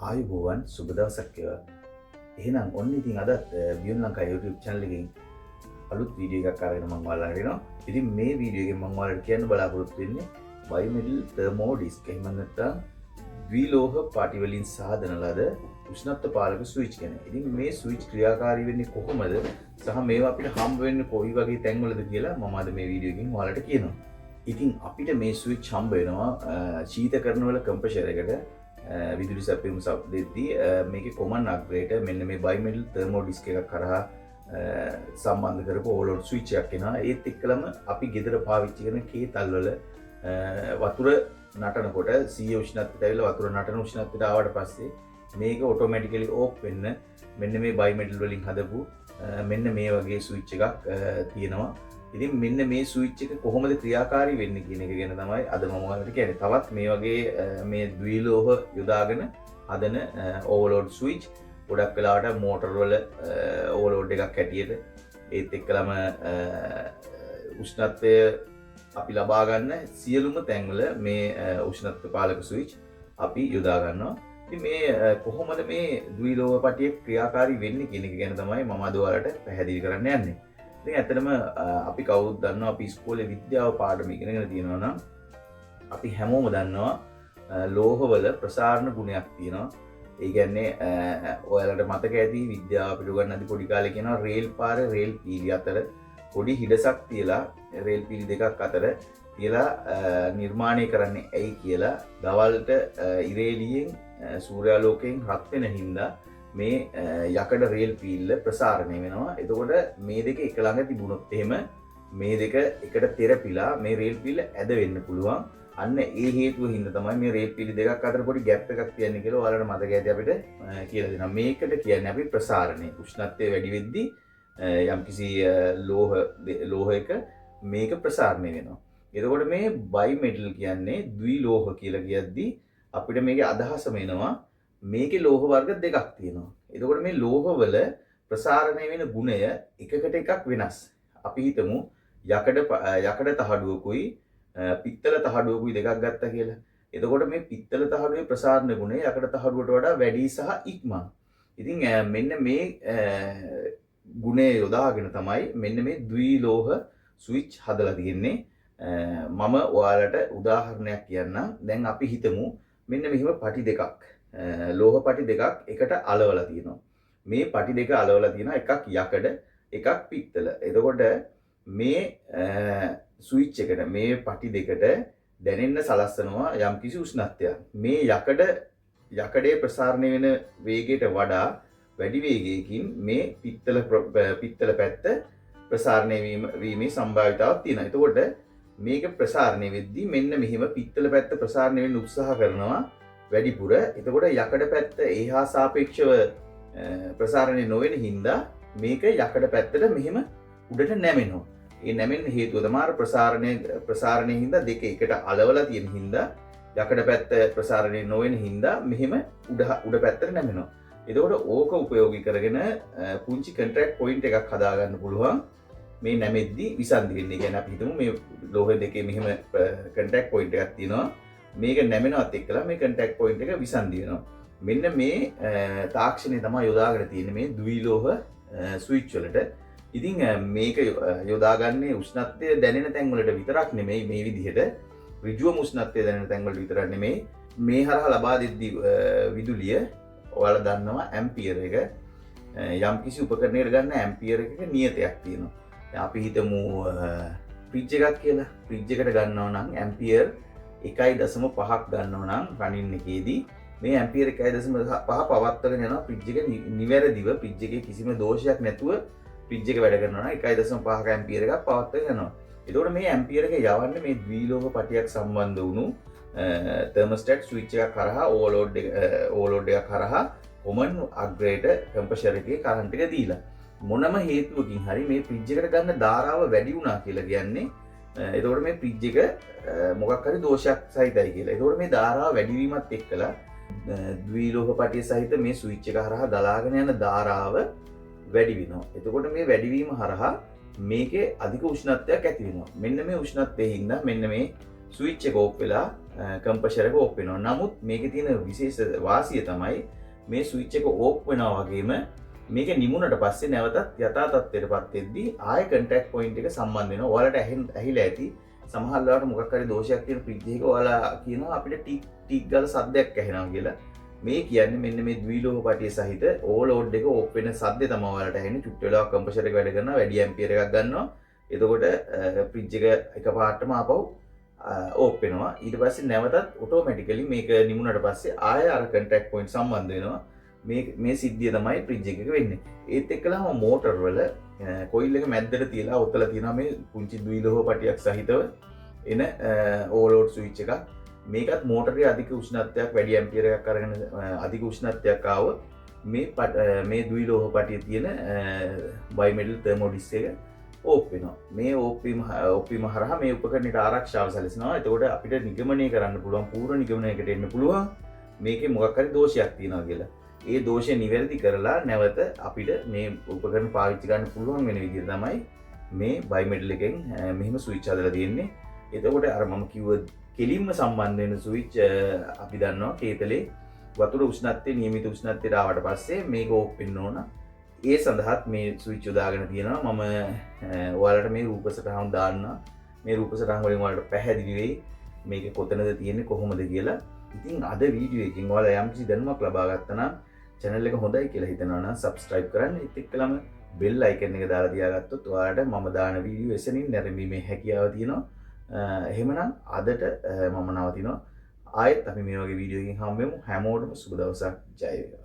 ආයුබෝවන් සුබ දවසක් වේවා. එහෙනම් ඔන්න ඉතින් අද බියුන් ලංකා YouTube channel එකෙන් අලුත් වීඩියෝ එකක් අරගෙන මම ඔයාලට එනවා. ඉතින් මේ වීඩියෝ එකෙන් මම ඔයාලට කියන්න බලාපොරොත්තු වෙන්නේ බයිමෙටල් තර්මෝ ඩිස්ක් එහෙම නැත්නම් ද්විලෝහ පාටි වලින් සාදන ලද උෂ්ණත්ව පාලක ස්විච් ගැන. ඉතින් මේ ස්විච් ක්‍රියාකාරී වෙන්නේ කොහොමද සහ මේවා අපිට හම්බ වෙන්නේ කොයි වගේ තැන්වලද කියලා මම අද මේ වීඩියෝ එකෙන් ඔයාලට කියනවා. ඉතින් අපිට මේ ස්විච් හම්බ වෙනවා ශීතකරණ වල කම්ප්‍රෙෂර් එකට විදුලි සැපයුම් දෙද්දී මේකේ කොමන් අප්ග්‍රේඩ් මෙන්න මේ බයිමෙටල් තර්මෝ ඩිස්ක් එකක් කරහා සම්බන්ධ කරපු ඕවර්ලෝඩ් ස්විච් එකක් එනවා. ඒත් එක්කලම අපි ගෙදර පාවිච්චි කරන කේතල් වල වතුර නටනකොට සීය උෂ්ණත්වයට ඇවිල්ලා වතුර නටන උෂ්ණත්වයට ආවට පස්සේ මේක ඔටෝමැටිකලි ඕෆ් වෙන්න මෙන්න මේ බයිමෙටල් වලින් හදපු මෙන්න මේ වගේ ස්විච් එකක් තියෙනවා. ඉතින් මෙන්න මේ ස්විච් එක කොහොමද ක්‍රියාකාරී වෙන්නේ කියන එක ගැන තමයි අද මම ඔයාලට කියන්නේ. තවත් මේ වගේ මේ ද්විලෝහ යොදාගෙන හදන ඕවර්ලෝඩ් ස්විච් ගොඩක් වෙලාවට මෝටර් වල ඕවර්ලෝඩ් එකක් හැටියට ඒත් එක්කලම උෂ්ණත්වය අපි ලබා ගන්න සියලුම තැන්වල මේ උෂ්ණත්ව පාලක ස්විච් අපි යොදා ගන්නවා. ඉතින් මේ කොහොමද මේ ද්විලෝහ පටිය ක්‍රියාකාරී වෙන්නේ කියන එක ගැන තමයි මම අද ඔයාලට පැහැදිලි කරන්න යන්නේ. ඉතින් ඇත්තටම අපි කවුරුත් දන්නවා අපි ඉස්කෝලේ විද්‍යාව පාඩම ඉගෙනගෙන තියෙනවා නම් අපි හැමෝම දන්නවා ලෝහවල ප්‍රසාරණ ගුණයක් තියෙනවා. ඒ කියන්නේ ඔයාලට මතක ඇති විද්‍යාව අපිට උගන්වද්දී පොඩි කාලේ කියනවා රේල් පාර රේල් පීලි අතර පොඩි හිඩසක් තියලා රේල් පීලි දෙකක් අතර තියලා නිර්මාණය කරන්නේ ඇයි කියලා දවල්ට ඉරේලියෙන් සූර්යාලෝකයෙන් රත් වෙන හින්දා මේ යකඩ රේල් පීල්ල ප්‍රසාරණය වෙනවා. එතකොට මේ දෙක එක ළඟ තිබුණොත් එහෙම මේ දෙක එකට තෙරපිලා මේ රේල් පීල්ල ඇද වෙන්න පුළුවන්. අන්න ඒ හේතුව හින්දා තමයි මේ රේල් පීලි දෙකක් අතර පොඩි ગેප් එකක් තියන්නේ කියලා ඔයාලට මතක ඇති අපිට කියලා දෙනවා. මේකට කියන්නේ අපි ප්‍රසාරණය. උෂ්ණත්වය වැඩි වෙද්දී යම්කිසි ලෝහයක මේක ප්‍රසාරණය වෙනවා. එතකොට මේ බයිමෙටල් කියන්නේ ද්විලෝහ කියලා කියද්දී අපිට මේකේ අදහස වෙනවා මේකේ ලෝහ වර්ග දෙකක් තියෙනවා. එතකොට මේ ලෝහවල ප්‍රසාරණය වෙන ගුණය එකකට එකක් වෙනස්. අපි හිතමු යකඩ තහඩුවකුයි පිත්තල තහඩුවකුයි දෙකක් ගත්තා කියලා. එතකොට මේ පිත්තල තහඩුවේ ප්‍රසාරණ ගුණය යකඩ තහඩුවට වඩා වැඩි සහ ඉක්මන්. ඉතින් මෙන්න මේ ගුණය යොදාගෙන තමයි මෙන්න මේ ද්විලෝහ ස්විච් හදලා තියෙන්නේ. මම ඔයාලට උදාහරණයක් කියන්නම්. දැන් අපි හිතමු මෙන්න මෙහෙම පටි දෙකක් ලෝහ පටි දෙකක් එකට අලවලා තියෙනවා. මේ පටි දෙක අලවලා තියෙනවා එකක් යකඩ එකක් පිත්තල. එතකොට මේ ස්විච් එකට මේ පටි දෙකට දැනෙන්න සලස්සනවා යම්කිසි උෂ්ණත්වයක්. මේ යකඩේ ප්‍රසාරණය වෙන වේගයට වඩා වැඩි වේගයකින් මේ පිත්තල පැත්ත ප්‍රසාරණය වීමේ සම්භාවිතාවක් තියෙනවා. එතකොට මේක ප්‍රසාරණය වෙද්දී මෙන්න මෙහිම පිත්තල පැත්ත ප්‍රසාරණය වෙන්න උත්සාහ කරනවා වැඩිපුර. එතකොට යකඩ පැත්ත එහා සාපේක්ෂව ප්‍රසාරණය නොවන හින්දා මේක යකඩ පැත්තට මෙහෙම උඩට නැමෙනවා. ඒ නැමෙන්න හේතුව තමයි ප්‍රසාරණය හින්දා දෙක එකට අලවලා තියෙන හින්දා යකඩ පැත්ත ප්‍රසාරණය නොවන හින්දා මෙහෙම උඩ පැත්තට නැමෙනවා. එතකොට ඕක උපයෝගී කරගෙන පුංචි කන්ට්‍රැක්ට් පොයින්ට් එකක් හදාගන්න පුළුවන් මේ නැමෙද්දී විසන්ධි වෙන්නේ. කියන්නේ අපි හිතමු මේ ලෝහ දෙකේ මෙහෙම කන්ට්‍රැක්ට් පොයින්ට් එකක් තියෙනවා. මේක නැමෙනවත් එක්කලා මේ කන්ටැක්ට් පොයින්ට් එක විසන්ධි වෙනවා. මෙන්න මේ තාක්ෂණය තමයි යොදාගෙන තියෙන්නේ මේ ද්විලෝහ ස්විච් වලට. ඉතින් මේක යොදාගන්නේ උෂ්ණත්වය දැනෙන තැන් වලට විතරක් නෙමෙයි මේ විදිහට ඍජුවම උෂ්ණත්වය දැනෙන තැන් වලට විතරක් නෙමෙයි මේ හරහා ලබා දෙද්දී විදුලිය ඔයාලා දන්නවා ඇම්පියර් එක යම්කිසි උපකරණයකට ගන්න ඇම්පියර් එකක නියතයක් තියෙනවා. දැන් අපි හිතමු ෆ්‍රිජ් එකක් කියලා. ෆ්‍රිජ් එකට ගන්නවා නම් ඇම්පියර් 1.5ක් ගන්නවා නම් රනින් එකේදී මේ ඇම්පියර් 1.5 පවත්වාගෙන යනවා ෆ්‍රිජ් එක නිවැරදිව ෆ්‍රිජ් එකේ කිසිම දෝෂයක් නැතුව ෆ්‍රිජ් එක වැඩ කරනවා නම් 1.5ක ඇම්පියර් එකක් පවත්වාගෙන යනවා. එතකොට මේ ඇම්පියර් එක යවන්නේ මේ ද්විලෝහ පටියක් සම්බන්ධ වුණු තර්මෝස්ටැට් ස්විච් එකක් කරහා ඕවර්ලෝඩ් එකක් කරහා කොමන් අප්ග්‍රේඩ් කම්ප්‍රෙෂර් එකේ කරන්ට් එක දීලා මොනම හේතුවකින් හරි මේ ෆ්‍රිජ් එකට ගන්න ධාරාව වැඩි වුණා කියලා කියන්නේ එතකොට මේ ෆ්‍රිජ් එක මොකක් හරි දෝෂයක් සහිතයි කියලා. එතකොට මේ ධාරාව වැඩි වීමත් එක්කලා ද්විලෝහ පටිය සහිත මේ ස්විච් එක හරහා දලාගෙන යන ධාරාව වැඩි වෙනවා. එතකොට මේ වැඩි වීම හරහා මේකේ අධික උෂ්ණත්වයක් ඇති වෙනවා. මෙන්න මේ උෂ්ණත්වයෙන් හින්දා මෙන්න මේ ස්විච් එක ඕෆ් වෙලා කම්පෂර් එක ඕප් වෙනවා. නමුත් මේකේ තියෙන විශේෂ වාසිය තමයි මේ ස්විච් එක ඕප් වෙනවා වගේම මේක නිමුණට පස්සේ නැවතත් යථා තත්ත්වයටපත් වෙද්දී ආයෙ කන්ටැක්ට් පොයින්ට් එක සම්බන්ධ වෙනවා. ඔයාලට ඇහිලා ඇති සමහර වෙලාවට මොකක් හරි දෝෂයක් තියෙන ෆ්‍රිජ් එකක ඔයාලා කියනවා අපිට ටික් ටික් ගාලා සද්දයක් ඇහෙනවා කියලා. මේ කියන්නේ මෙන්න මේ ද්විලෝහ පටිය සහිත ඕවර්ලෝඩ් එක ඕප් වෙන සද්දේ තමයි ඔයාලට ඇහෙන්නේ. චුට්ට වෙලාවක් කම්ප්‍රෙසර් එක වැඩ කරනවා, වැඩි ඇම්පියර් එකක් ගන්නවා. එතකොට ෆ්‍රිජ් එක එකපාරටම ආපහු ඕප් වෙනවා. ඊට පස්සේ නැවතත් ඔටෝමැටිකලි මේක නිමුණට පස්සේ ආය අර කන්ටැක්ට් පොයින්ට් සම්බන්ධ වෙනවා. මේ සිද්ධිය තමයි ෆ්‍රිජ් එකක වෙන්නේ. ඒත් එක්කලාම මෝටර් වල කොයිල් එක මැද්දට තියලා ඔතලා තියෙනවා මේ පුංචි ද්විලෝහ පටියක් සහිතව එන ඕවර්ලෝඩ් ස්විච් එකක්. මේකත් මෝටරේ අධික උෂ්ණත්වයක් වැඩි ඇම්පියර් එකක් අරගෙන අධික උෂ්ණත්වයක් ආව මේ ද්විලෝහ පටියේ තියෙන බයිමෙටල් තර්මෝ ඩිස්ක් එක ඕප් වෙනවා. මේ ඕප් වීම හරහා මේ උපකරණයට ආරක්ෂාව සැලසෙනවා. එතකොට අපිට නිගමනය කරන්න පුළුවන්, පූර්ව නිගමනයකට එන්න පුළුවන් මේකේ මොකක් හරි දෝෂයක් තියෙනවා කියලා. ඒ දෝෂය නිවැරදි කරලා නැවත අපිට මේ උපකරණ පාවිච්චි කරන්න පුළුවන් වෙන විදිහ තමයි මේ බයිමෙටල් එකෙන් මෙහෙම ස්විච් හදලා තියෙන්නේ. එතකොට අර මම කිව්ව කෙලින්ම සම්බන්ධ වෙන ස්විච් අපි දන්නවා කේතලේ වතුර උෂ්ණත්වයේ නියමිත උෂ්ණත්වයට ආවට පස්සේ මේක ඕප් වෙන්න ඕන. ඒ සඳහාත් මේ ස්විච් යොදාගෙන තියෙනවා. මම ඔයාලට මේ රූප සටහන් දාන්න. මේ රූප සටහන් වලින් ඔයාලට පැහැදිලි වෙයි මේක කොතනද තියෙන්නේ කොහොමද කියලා. ඉතින් අද වීඩියෝ එකකින් ඔයාලා යම්කිසි දැනුමක් ලබා ගත්තා නම් channel එක හොඳයි කියලා හිතනවා නම් subscribe කරන්න. ඒත් එක්කලම bell icon එක දාලා තියාගත්තොත් ඔයාලට මම දාන වීඩියෝ එසනින් නැරඹීමේ හැකියාව තියෙනවා. එහෙමනම් අදට මම නවතිනවා. ආයෙත් අපි මේ වගේ වීඩියෝ එකකින් හම්බෙමු. හැමෝටම සුබ දවසක්. ජය වේවා.